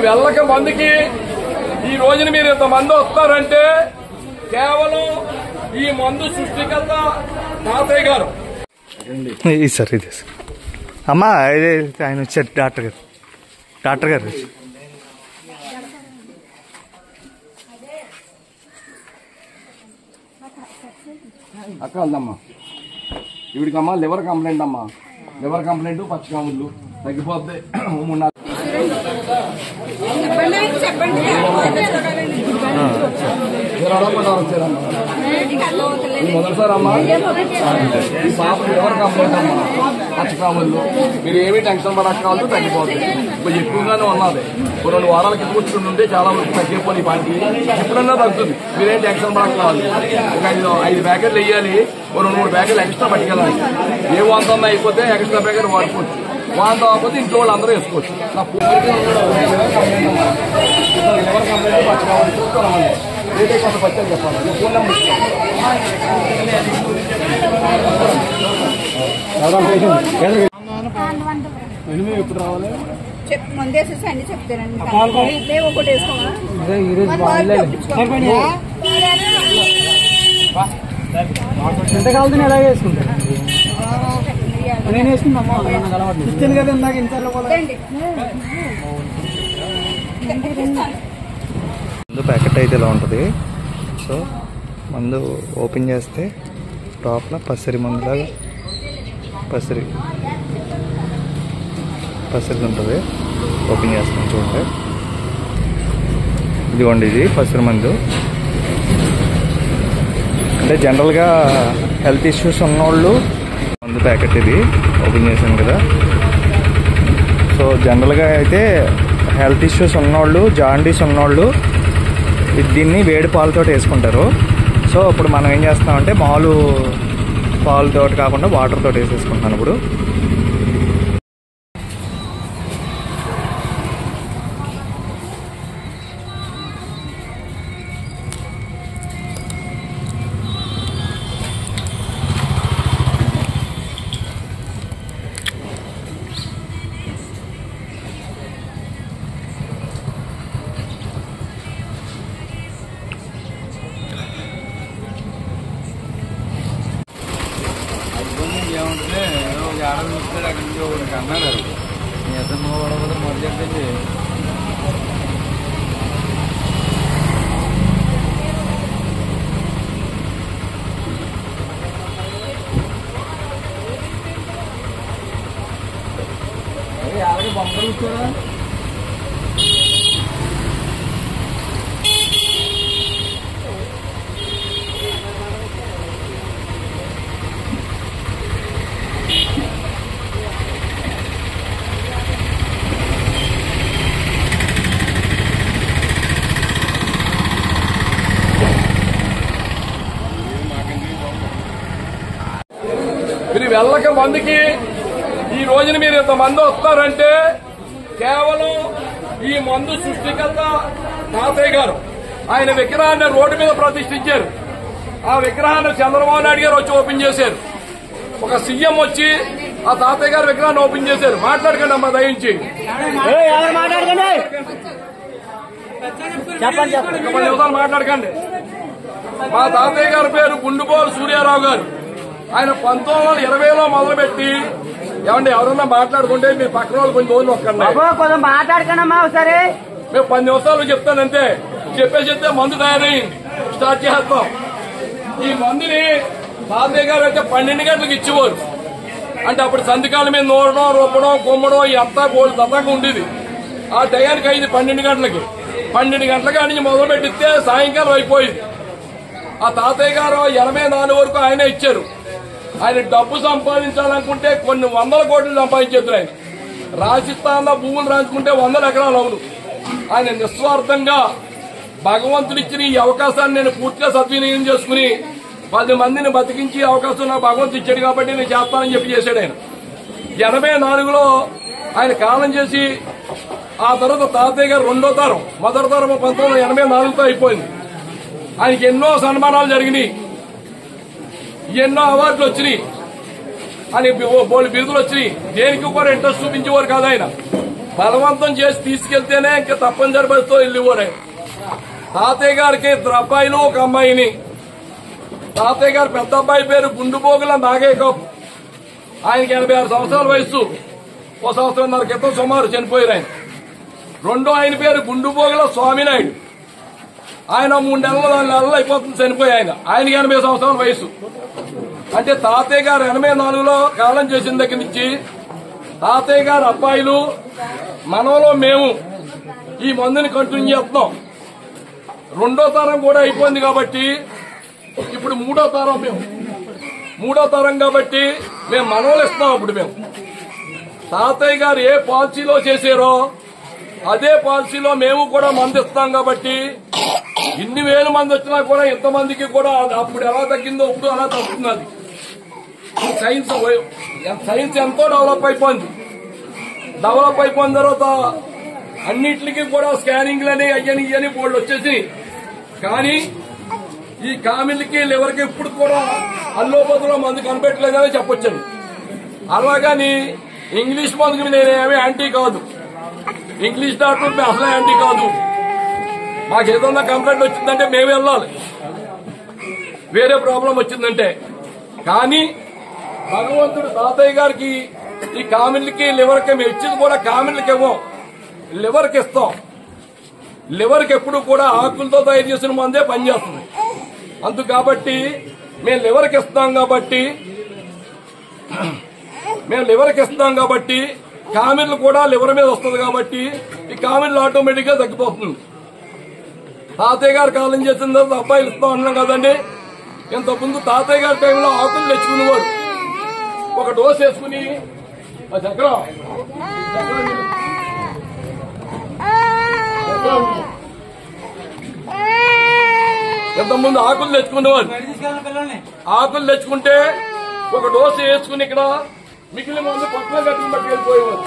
వెళ్ళక మందికి ఈ రోజున మీరు ఇంతమంది వస్తారంటే కేవలం ఈ మందు సృష్టికర్త తాతయ్య గారు. సార్ ఇది అమ్మా, ఇది ఆయన వచ్చారు డాక్టర్ గారు అక్క అందమ్మా, ఇవిడికమ్మా లివర్ కంప్లైంట్ అమ్మా, లివర్ కంప్లైంట్ పచ్చికాములు తగ్గిపోద్ది. మొదటిసారి అమ్మా ఈ పాప లివర్ కంప్లైంట్ అమ్మా, పచ్చికాములు. మీరు ఏమీ టెన్షన్ పడక్కర్లేదు, తగ్గిపోద్ది. ఇప్పుడు ఎక్కువగానే ఉన్నది. 2 వారాల కింద కూర్చుని ఉంటే చాలా వరకు తగ్గిపోయి ఈ పాటికి ఎప్పుడన్నా తగ్గుతుంది. మీరేం టెన్షన్ పడక్కర్లేదు. ఒక 5 ప్యాకెట్లు వేయాలి, 2-3 ప్యాకెట్లు ఎక్స్ట్రా పట్టుకెళ్ళాలి. ఏ వాంతం అయిపోతే ఎక్స్ట్రా ప్యాకెట్ వాడుకోవచ్చు, వాంతం అవ్వకపోతే ఇంట్లో వాళ్ళు అందరూ వేసుకోవచ్చు. లివర్ కంప్లైంట్ పచ్చికావాలి చూసుకోవాలండి. రేటే కొంత పచ్చని చెప్పాలి. ఫోన్ నెంబర్ ఎప్పుడు రావాలి ముందేసేసి అన్ని చెప్తానండి. ఒకటి వేసుకోమా ఎంత కావాలి ఎలా వేసుకుంటాను నేను వేసుకుంటాను కదా ఇందాక ఇంతలో మందు ప్యాకెట్ అయితే ఇలా ఉంటుంది. సో మందు ఓపెన్ చేస్తే లోపల పసరి మందులాగా పసరి ఉంటుంది. ఓపెన్ చేస్తాను చూడండి. ఇదిగోండి, ఇది పసరి మందు. అంటే జనరల్గా హెల్త్ ఇష్యూస్ ఉన్నోళ్ళు మందు ప్యాకెట్ ఇది ఓపెన్ చేశాను కదా. సో జనరల్గా అయితే హెల్త్ ఇష్యూస్ ఉన్నోళ్ళు, జాండీస్ ఉన్నోళ్ళు దీన్ని వేడి పాలతో వేసుకుంటారు. సో ఇప్పుడు మనం ఏం చేస్తామంటే మామూలు పాలతో కాకుండా వాటర్తో వేసేసుకుంటున్నాను ఇప్పుడు. ఏముంటుంది ఏడాది చూస్తాడు అక్కడి నుంచి ఒకటి అన్నాడు నిజం కూడా మొదలెట్టండి. ఏడాది బొమ్మలు ఇచ్చారా మీరు వెళ్ళక మందికి ఈ రోజున మీరు ఇంతమంది వస్తారంటే కేవలం ఈ మందు సృష్టికర్త తాతయ్య గారు. ఆయన విగ్రహాన్ని రోడ్డు మీద ప్రతిష్ఠించారు. ఆ విగ్రహాన్ని చంద్రబాబు నాయుడు గారు వచ్చి ఓపెన్ చేశారు. ఒక సీఎం వచ్చి ఆ తాతయ్య గారి విగ్రహాన్ని ఓపెన్ చేశారు. మాట్లాడకండి అమ్మా, దయించి 10 నిమిషాలు మాట్లాడకండి. మా తాతయ్య గారి పేరు గుండుబోలు సూర్యారావు గారు. ఆయన 1920లో మొదలుపెట్టి, ఏమండి ఎవరన్నా మాట్లాడుకుంటే మీరు పక్కన వాళ్ళు కొంచెం రోజులు ఒక్కడి మాట్లాడకనమ్మా ఒకసారి. మేము 10 నిమిషాలు చెప్తానంతే. చెప్పేస్తే మందు తయారయ్యింది, స్టార్ట్ చేస్తాం. ఈ మందుని తాతయ్య గారు అయితే 12 గంటలకు ఇచ్చేవారు. అంటే అప్పుడు సంతకాల మీద నూరడం, రూపడం, గుమ్మడం అంతా గోల్డ్ దత్తగా ఉండేది. ఆ టయానికి అయింది 12 గంటలకి. 12 గంటలకి నుంచి మొదలు పెట్టిస్తే సాయంకాలం అయిపోయింది. ఆ తాతయ్య గారు 84 వరకు ఆయనే ఇచ్చారు. ఆయన డబ్బు సంపాదించాలనుకుంటే కొన్ని 100 కోట్లు సంపాదించేద్దరు. ఆయన రాజస్థాన్ లో భూములు రాసుకుంటే 100 ఎకరాలు అవును. ఆయన నిస్వార్థంగా భగవంతుడు ఇచ్చిన ఈ అవకాశాన్ని నేను పూర్తిగా సద్వినియోగం చేసుకుని 10 మందిని బతికించి అవకాశం నాకు భగవంతుడు ఇచ్చాడు కాబట్టి నేను చేస్తానని చెప్పి చేశాడు. ఆయన 84లో ఆయన కాలం చేసి ఆ తర్వాత తాతయ్య గారు రెండో తరం, మొదటి తరం 1984తో అయిపోయింది. ఆయనకి ఎన్నో సన్మానాలు జరిగినాయి, ఎన్నో అవార్డులు వచ్చినాయి, ఆయన బోళ్ళు బిరుదులు వచ్చినాయి. దేనికి కూడా ఇంట్రెస్ట్ చూపించేవారు కాదు ఆయన. బలవంతం చేసి తీసుకెళ్తేనే ఇంకా తప్పనిసరి పరిస్థితితో వెళ్ళిపోరే. తాతయ్య గారికి 2 అబ్బాయిలు 1 అమ్మాయిని. తాతయ్య గారు పెద్ద అబ్బాయి పేరు గుండుపోగుల నాగేకప్. ఆయనకి 86 సంవత్సరాల వయసు. 1 సంవత్సరంన్నర క్రితం సుమారు చనిపోయారు ఆయన. రెండో ఆయన పేరు గుండుపోగుల స్వామినాయుడు. ఆయన 3 నెలలు అయిపోతుంది చనిపోయి ఆయన. ఆయనకి 80 సంవత్సరాల వయసు. అంటే తాతయ్య గారు 84లో కాలం చేసిన దగ్గర నుంచి తాతయ్య గారు అబ్బాయిలు మనలో మేము ఈ మందుని కంటిన్యూ చేస్తున్నాం. 2వ తరం కూడా అయిపోయింది కాబట్టి ఇప్పుడు 3వ తరం మేము. 3వ తరం కాబట్టి మేము మనవలు ఇస్తాం. అప్పుడు మేము తాతయ్య గారు ఏ పాలసీలో చేశారో అదే పాలసీలో మేము కూడా మందు ఇస్తాం. కాబట్టి ఇన్ని వేల మంది వచ్చినా కూడా ఇంతమందికి కూడా అప్పుడు ఎలా తగ్గిందో ఇప్పుడు అలా తగ్గుతున్నది. సైన్స్ ఎంతో డెవలప్ అయిపోయింది. డెవలప్ అయిపోయిన తర్వాత అన్నిటికీ కూడా స్కానింగ్లని అయ్యని బోర్డు వచ్చేసి, కానీ ఈ కామిల్కి లివర్కి ఇప్పుడు కూడా అల్లోపతిలో మందు కనిపెట్టలేదని చెప్పొచ్చండి. అలాగని ఇంగ్లీష్ మందుకి నేనేమీ యాంటీ కాదు. ఇంగ్లీష్ డాక్టర్ అసలు యాంటీ కాదు. మాకు ఏదన్నా కంప్లైంట్ వచ్చిందంటే మేము వెళ్ళాలి, వేరే ప్రాబ్లం వచ్చిందంటే. కానీ భగవంతుడు తాతయ్య గారికి ఈ కామిల్కి లివర్కి మేము ఇచ్చింది కూడా కామిల్కి ఇవ్వం, లివర్కి ఇస్తాం. లివర్కి ఎప్పుడు కూడా ఆకులతో తయారు చేసిన మందే పనిచేస్తుంది. అందుకు కాబట్టి మేము లివర్కి ఇస్తాం కాబట్టి కామిల్లు కూడా లివర్ మీద వస్తుంది. కాబట్టి ఈ కామిల్లు ఆటోమేటిక్ గా తగ్గిపోతుంది. తాతయ్య గారు కాలం చేసిన తర్వాత అబ్బాయిలు ఇస్తాం అంటున్నాం కదండి. ఇంతకుముందు తాతయ్య గారి టైంలో ఆకులు తెచ్చుకునేవారు. ఒక డోస్ వేసుకుని ఇంతకుముందు ఆకులు తెచ్చుకునేవారు. ఆకులు తెచ్చుకుంటే ఒక డోసు వేసుకుని ఇక్కడ మిగిలిన మందు పక్కన కట్టుకుని పట్టుకెళ్ళిపోయేవారు.